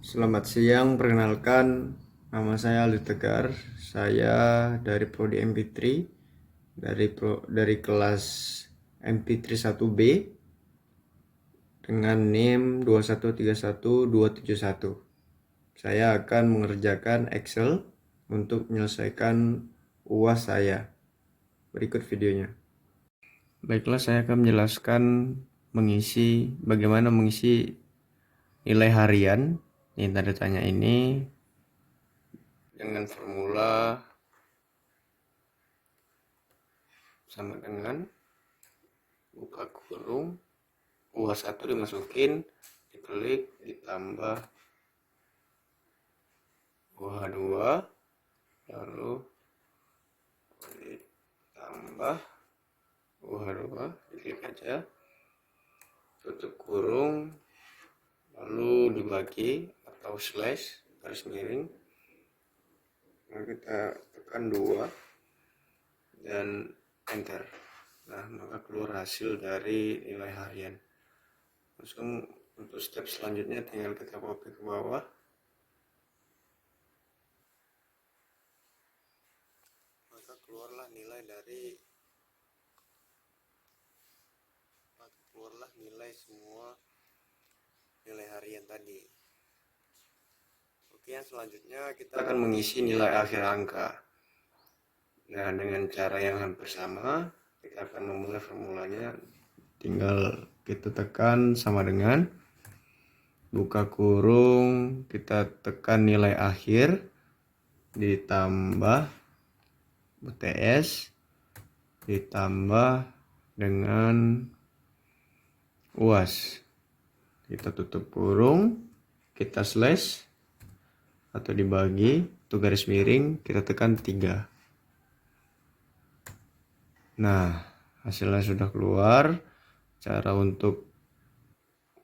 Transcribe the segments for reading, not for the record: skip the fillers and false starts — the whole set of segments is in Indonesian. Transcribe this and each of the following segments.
Selamat siang, perkenalkan nama saya Aldi Tegar. Saya dari prodi MP3 dari kelas MP3 1B dengan NIM 2131271. Saya akan mengerjakan Excel untuk menyelesaikan UAS saya. Berikut videonya. Baiklah, saya akan menjelaskan bagaimana mengisi nilai harian yang tanda tanya ini dengan formula sama dengan buka kurung UAS 1 dimasukin, diklik, ditambah UH2, lalu ditambah UH2, diklik aja, tutup kurung, lalu dibagi atau slash garis miring, lalu kita tekan 2 dan enter. Nah, maka keluar hasil dari nilai harian. Langsung untuk step selanjutnya tinggal kita copy ke bawah, maka keluarlah nilai semua nilai harian tadi. Oke, yang selanjutnya kita akan mengisi nilai akhir angka. Nah, dengan cara yang hampir sama, kita akan memulai formulanya. Tinggal kita tekan sama dengan buka kurung, kita tekan nilai akhir, ditambah UTS, ditambah dengan UAS. Kita tutup kurung, kita slash atau dibagi, itu garis miring, kita tekan 3. Nah, hasilnya sudah keluar. Cara untuk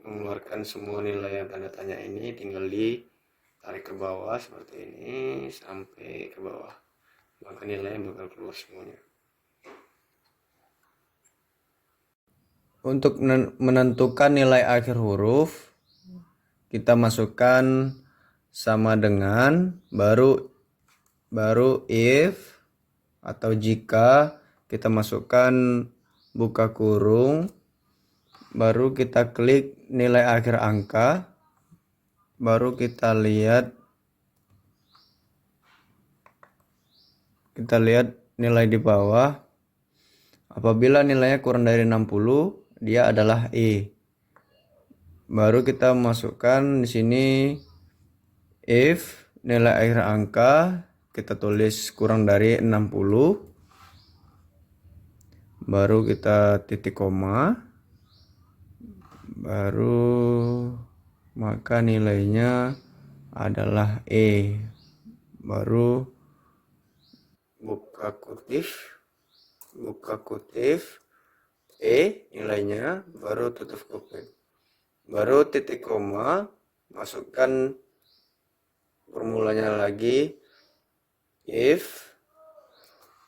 mengeluarkan semua nilai yang tanda tanya ini tinggal ditarik ke bawah seperti ini sampai ke bawah, maka nilainya bakal keluar semuanya. Untuk menentukan nilai akhir huruf, kita masukkan sama dengan baru if atau jika, kita masukkan buka kurung, baru kita klik nilai akhir angka, baru kita lihat nilai di bawah. Apabila nilainya kurang dari 60, dia adalah E. Baru kita masukkan di sini if nilai akhir angka, kita tulis kurang dari 60, baru kita titik koma, baru maka nilainya adalah E. Baru buka kutif E nilainya, baru tutup kutif, baru titik koma, masukkan formulanya lagi, if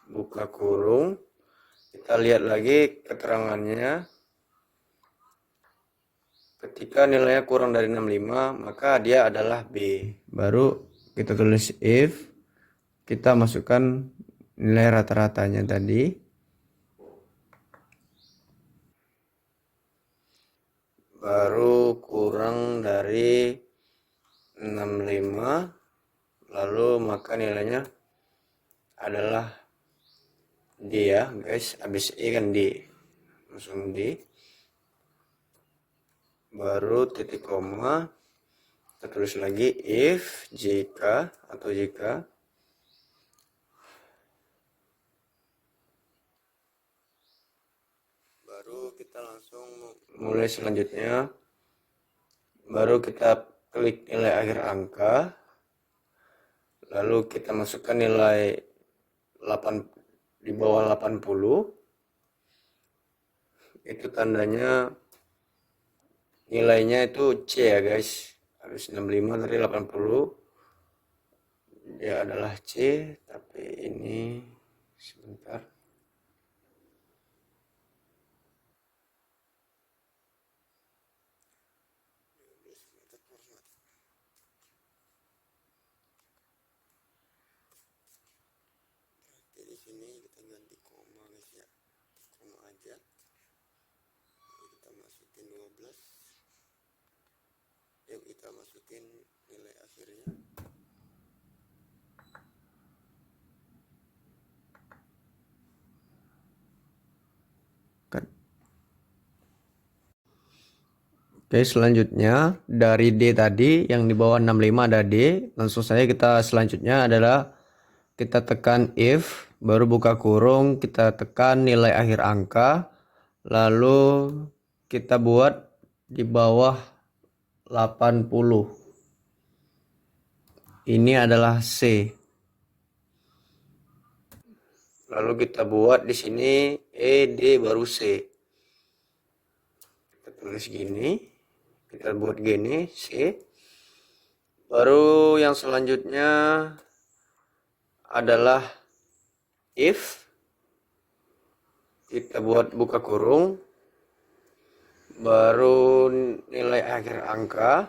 buka kurung, kita lihat lagi keterangannya, ketika nilainya kurang dari 65 maka dia adalah B. Baru kita tulis if, kita masukkan nilai rata-ratanya tadi, baru kurang dari 65, lalu maka nilainya adalah D ya guys, habis E kan D, langsung D, baru titik koma, kita tulis lagi if jika, baru kita langsung mulai selanjutnya, baru kita klik nilai akhir angka, lalu kita masukkan nilai 8 di bawah 80, itu tandanya nilainya itu C ya guys, habis 65 dari 80 dia adalah C, tapi ini sebentar, sini kita ganti koma guys ya, koma aja. Kita masukin 12. Yuk kita masukin nilai akhirnya. Oke, selanjutnya dari D tadi yang di bawah 65 ada D. Langsung saja kita selanjutnya adalah kita tekan if, baru buka kurung, kita tekan nilai akhir angka, lalu kita buat di bawah 80. Ini adalah C. Lalu kita buat di sini E, D baru C. Kita tulis gini. Kita buat gini, C. Baru yang selanjutnya adalah if. Kita buat buka kurung. Baru nilai akhir angka.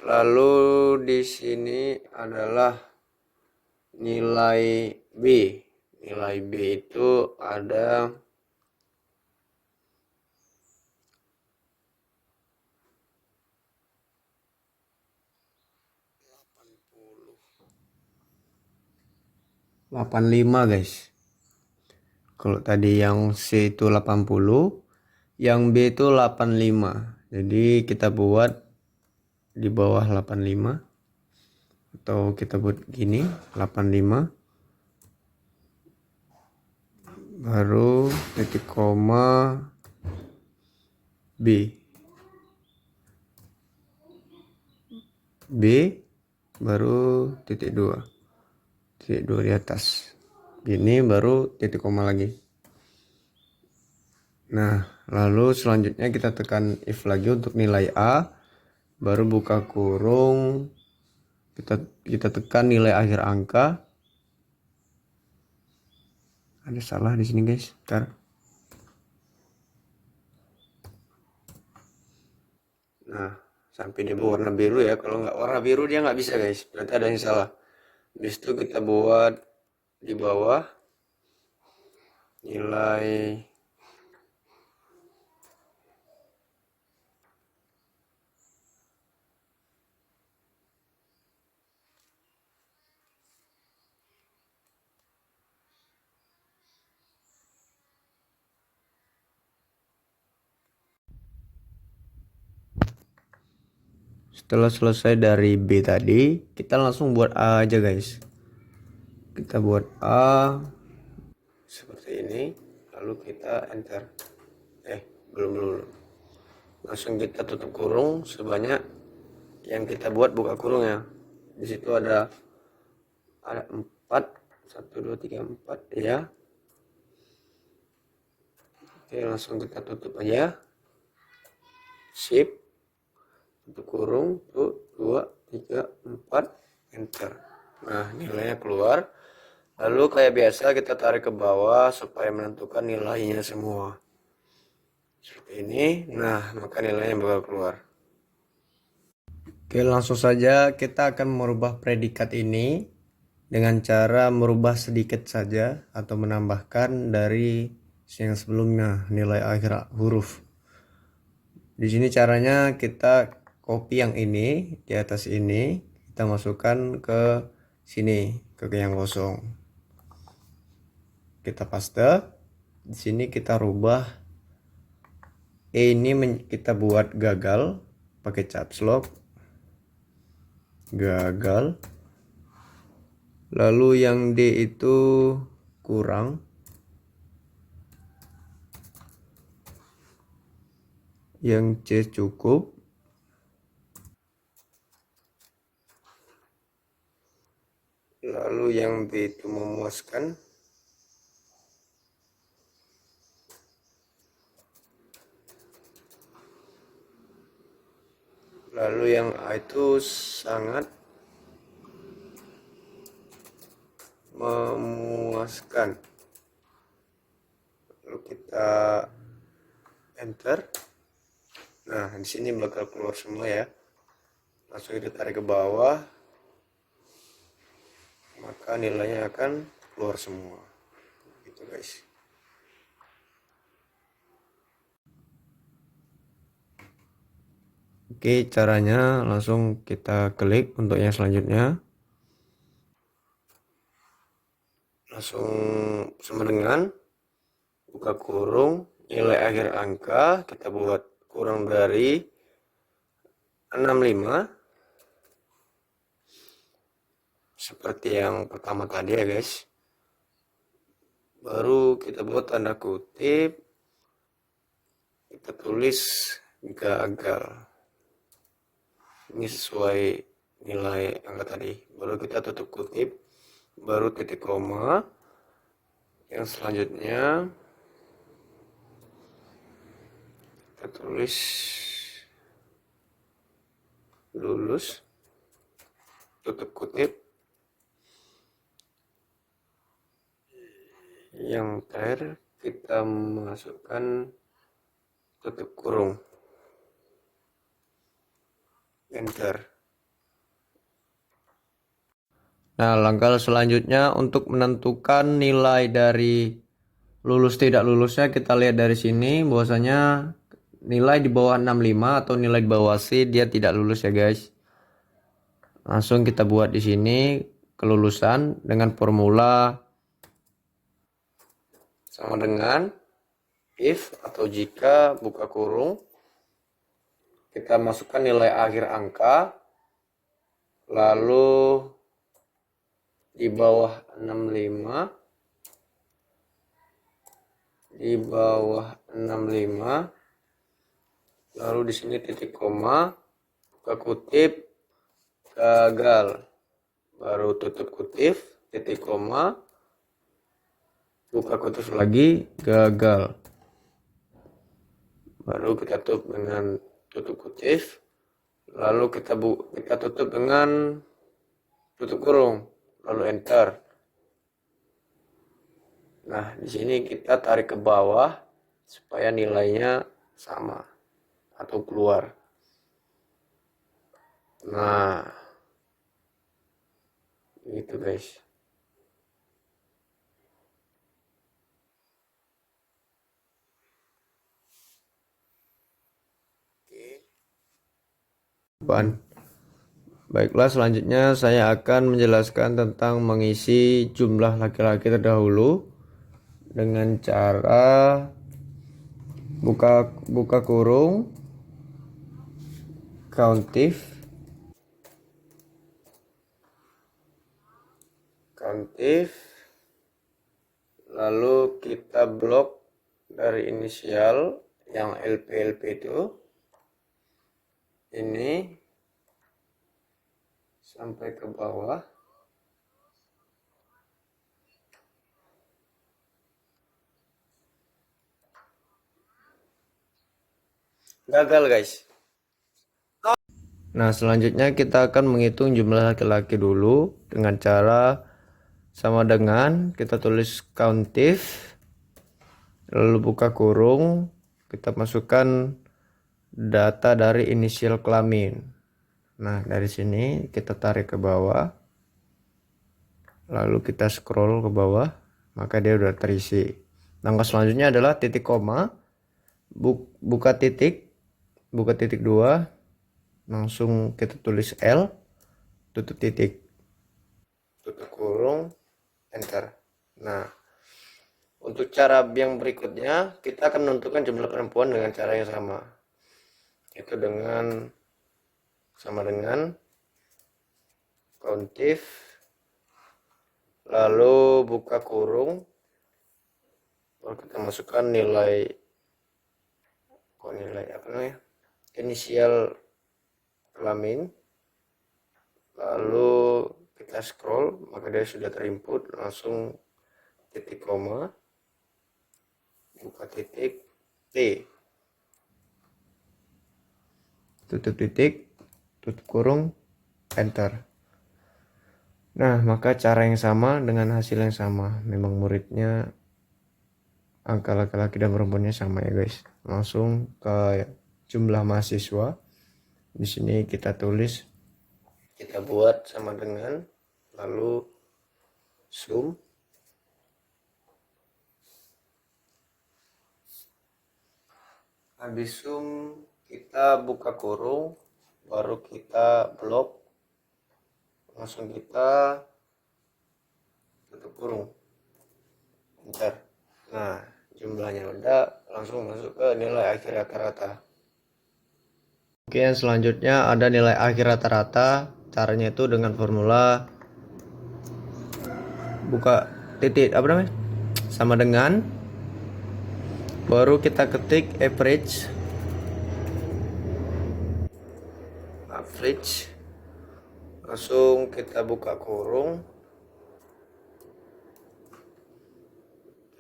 Lalu di sini adalah nilai B. Nilai B itu ada 85 guys. Kalau tadi yang C itu 80, yang B itu 85. Jadi kita buat di bawah 85 atau kita buat gini 85, baru titik koma B, baru titik 2 di atas ini, baru titik koma lagi. Nah, lalu selanjutnya kita tekan if lagi untuk nilai A, baru buka kurung, kita tekan nilai akhir angka. Ada salah di sini guys, ntar. Nah, sampai di warna biru ya. Kalau nggak warna biru dia nggak bisa guys, berarti ada yang salah. Habis itu kita buat di bawah nilai setelah selesai dari B tadi, kita langsung buat A aja guys. Kita buat A seperti ini, lalu kita enter. Belum. Langsung kita tutup kurung sebanyak yang kita buat buka kurung ya. Di situ ada 4, 1 2 3 4 ya. Oke, langsung kita tutup aja. Shift, tutup kurung, 2 3 4, enter. Nah, nilainya keluar. Lalu kayak biasa kita tarik ke bawah supaya menentukan nilainya semua. Seperti ini. Nah, maka nilainya bakal keluar. Oke, langsung saja kita akan merubah predikat ini dengan cara merubah sedikit saja atau menambahkan dari yang sebelumnya, nilai akhir huruf. Di sini caranya kita copy yang ini di atas ini, kita masukkan ke sini, ke yang kosong. Kita paste. Di sini kita rubah E ini kita buat gagal pakai caps lock. Gagal. Lalu yang D itu kurang. Yang C cukup. Lalu yang B itu memuaskan. Lalu yang A itu sangat memuaskan. Lalu kita enter. Nah, di sini bakal keluar semua ya. Langsung kita tarik ke bawah. Maka nilainya akan keluar semua gitu guys. Oke, caranya langsung kita klik untuk yang selanjutnya. Langsung sama dengan buka kurung, nilai akhir angka kita buat kurang dari 65 seperti yang pertama tadi ya guys. Baru kita buat tanda kutip, kita tulis gagal. Ini sesuai nilai angka tadi. Baru kita tutup kutip, baru titik koma. Yang selanjutnya kita tulis lulus, tutup kutip. Yang terakhir kita masukkan tutup kurung, enter. Nah, langkah selanjutnya untuk menentukan nilai dari lulus tidak lulusnya, kita lihat dari sini bahwasanya nilai di bawah 65 atau nilai di bawah C dia tidak lulus ya guys. Langsung kita buat di sini kelulusan dengan formula sama dengan if atau jika buka kurung, kita masukkan nilai akhir angka, lalu di bawah 65, di bawah 65, lalu di sini titik koma, buka kutip, gagal, baru tutup kutip, titik koma, buka kutip lagi, gagal, baru kita tutup dengan tutup kutip, lalu kita tutup dengan tutup kurung, lalu enter. Nah, di sini kita tarik ke bawah supaya nilainya sama atau keluar. Nah, gitu guys. Baiklah, selanjutnya saya akan menjelaskan tentang mengisi jumlah laki-laki terdahulu dengan cara buka kurung, countif, lalu kita blok dari inisial yang LP itu ini sampai ke bawah. Gagal guys. Nah, selanjutnya kita akan menghitung jumlah laki-laki dulu dengan cara sama dengan kita tulis countif, lalu buka kurung, kita masukkan data dari inisial kelamin. Nah, dari sini kita tarik ke bawah, lalu kita scroll ke bawah, maka dia udah terisi. Langkah selanjutnya adalah titik koma, buka titik 2, langsung kita tulis L, tutup titik, tutup kurung, enter. Nah, untuk cara yang berikutnya kita akan menentukan jumlah perempuan dengan cara yang sama, itu dengan sama dengan countif, lalu buka kurung, lalu kita masukkan nilai apa namanya, inisial kelamin, lalu kita scroll, maka dia sudah terinput, langsung titik koma, buka titik, T, tutup titik, tutup kurung, enter. Nah, maka cara yang sama dengan hasil yang sama, memang muridnya angka laki-laki dan perempuannya sama ya guys. Langsung ke jumlah mahasiswa. Di sini kita tulis, kita buat sama dengan, lalu zoom, Habis zoom kita buka kurung, baru kita blok, langsung kita tutup kurung, enter. Nah, jumlahnya udah, langsung masuk ke nilai akhir rata-rata. Oke, yang selanjutnya ada nilai akhir rata-rata. Caranya itu dengan formula buka titik apa namanya, sama dengan, baru kita ketik average, langsung kita buka kurung,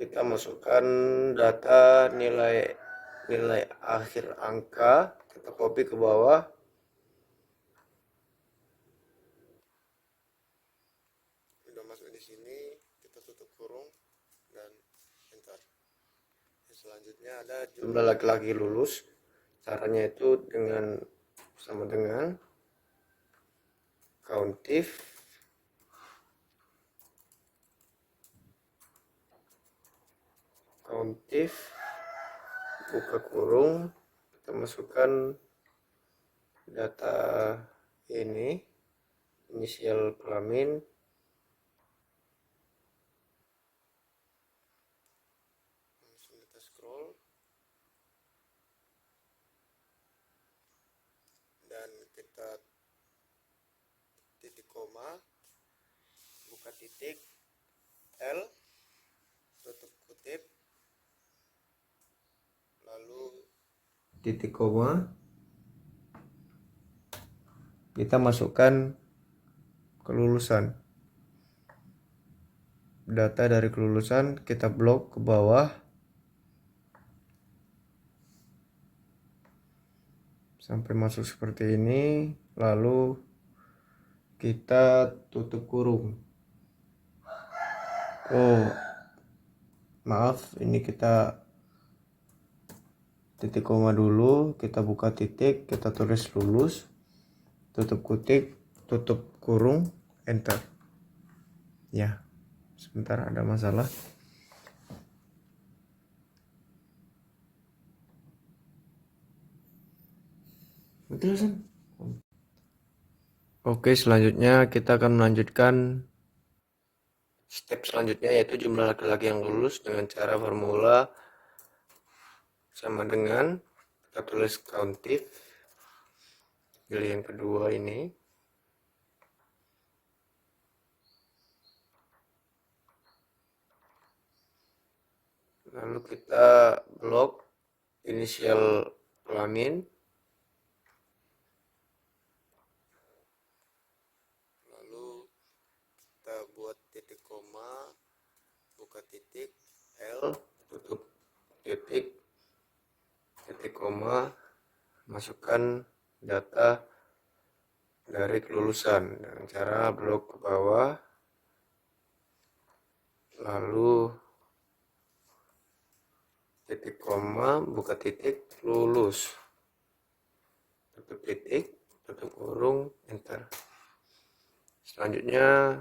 kita masukkan data nilai akhir angka, kita copy ke bawah, udah masuk di sini, kita tutup kurung dan enter. Selanjutnya ada jumlah laki-laki lulus. Caranya itu sama dengan countif buka kurung, kita masukkan data ini, inisial kelamin, langsung kita scroll dan kita titik koma, buka titik, L, tutup kutip, lalu titik koma, kita masukkan kelulusan, data dari kelulusan kita blok ke bawah sampai masuk seperti ini, lalu kita tutup kurung. Oh maaf, ini kita titik koma dulu, kita buka titik, kita tulis lulus, tutup kutip, tutup kurung, enter. Ya, sebentar ada masalah. Oke, selanjutnya kita akan melanjutkan step selanjutnya, yaitu jumlah laki-laki yang lulus dengan cara formula sama dengan, kita tulis countif, pilih yang kedua ini, lalu kita blok inisial kelamin, lalu kita buat titik koma, buka titik, L, tutup titik, titik koma, masukkan data dari kelulusan dengan cara blok ke bawah, lalu titik koma, buka titik, lulus, tutup titik, tutup kurung, enter. Selanjutnya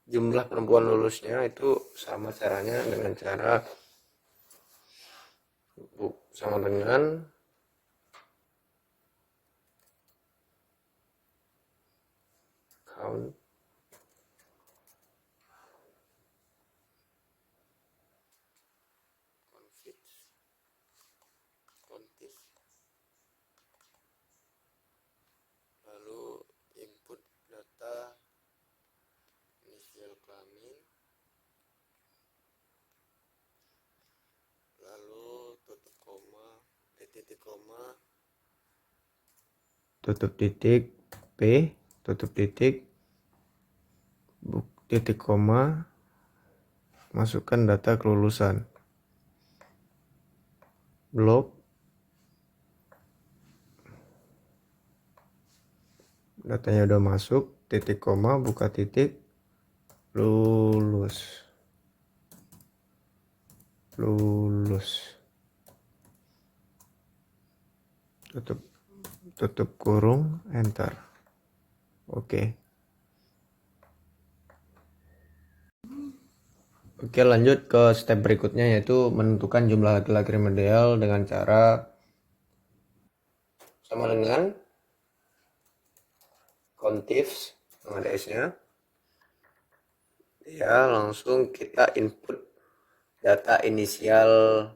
jumlah perempuan lulusnya itu sama caranya dengan cara sama dengan count countif, lalu input data inisial kelamin, lalu tutup koma, titik koma, tutup titik, P, tutup titik, titik koma, masukkan data kelulusan, blok, datanya udah masuk, titik koma, buka titik, lulus, tutup kurung, enter. Oke. Oke, lanjut ke step berikutnya, yaitu menentukan jumlah laki-laki remedial dengan cara sama dengan contifs, ada S-nya. Ya, langsung kita input data inisial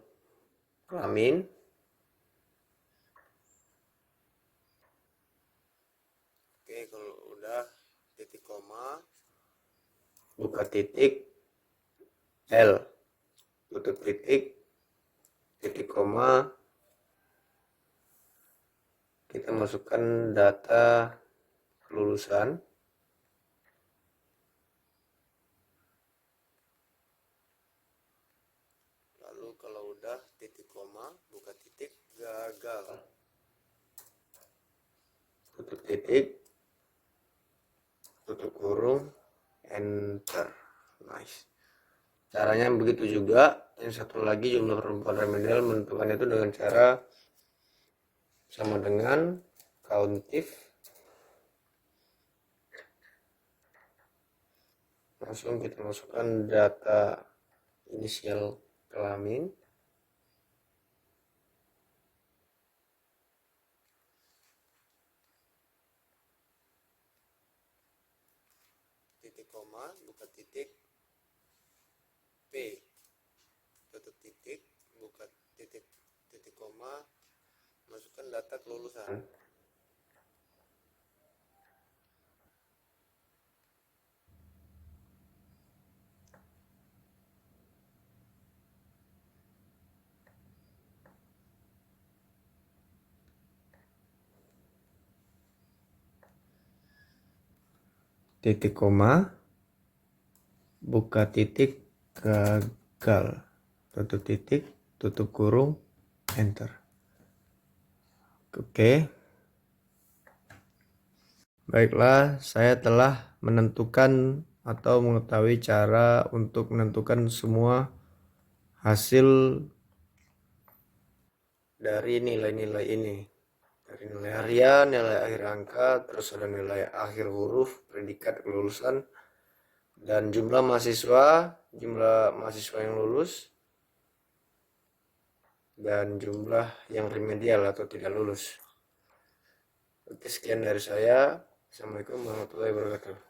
kelamin. Oke, kalau udah titik koma, buka titik, L, tutup titik, titik koma, kita masukkan data kelulusan. Lalu kalau udah titik koma, buka titik, gagal, tutup titik, tutup kurung, enter. Nice. Caranya begitu juga. Yang satu lagi, jumlah perempuan remedial menentukan itu dengan cara sama dengan countif. Langsung kita masukkan data inisial kelamin. Titik koma, buka titik, P, tutup titik, buka titik, titik koma, masukkan data kelulusan. Titik koma, buka titik, gagal, tutup titik, tutup kurung, enter. Oke. Baiklah, saya telah menentukan atau mengetahui cara untuk menentukan semua hasil dari nilai-nilai ini. Dari nilai harian, nilai akhir angka, terus ada nilai akhir huruf, predikat kelulusan, dan jumlah mahasiswa yang lulus, dan jumlah yang remedial atau tidak lulus. Oke, sekian dari saya. Assalamualaikum warahmatullahi wabarakatuh.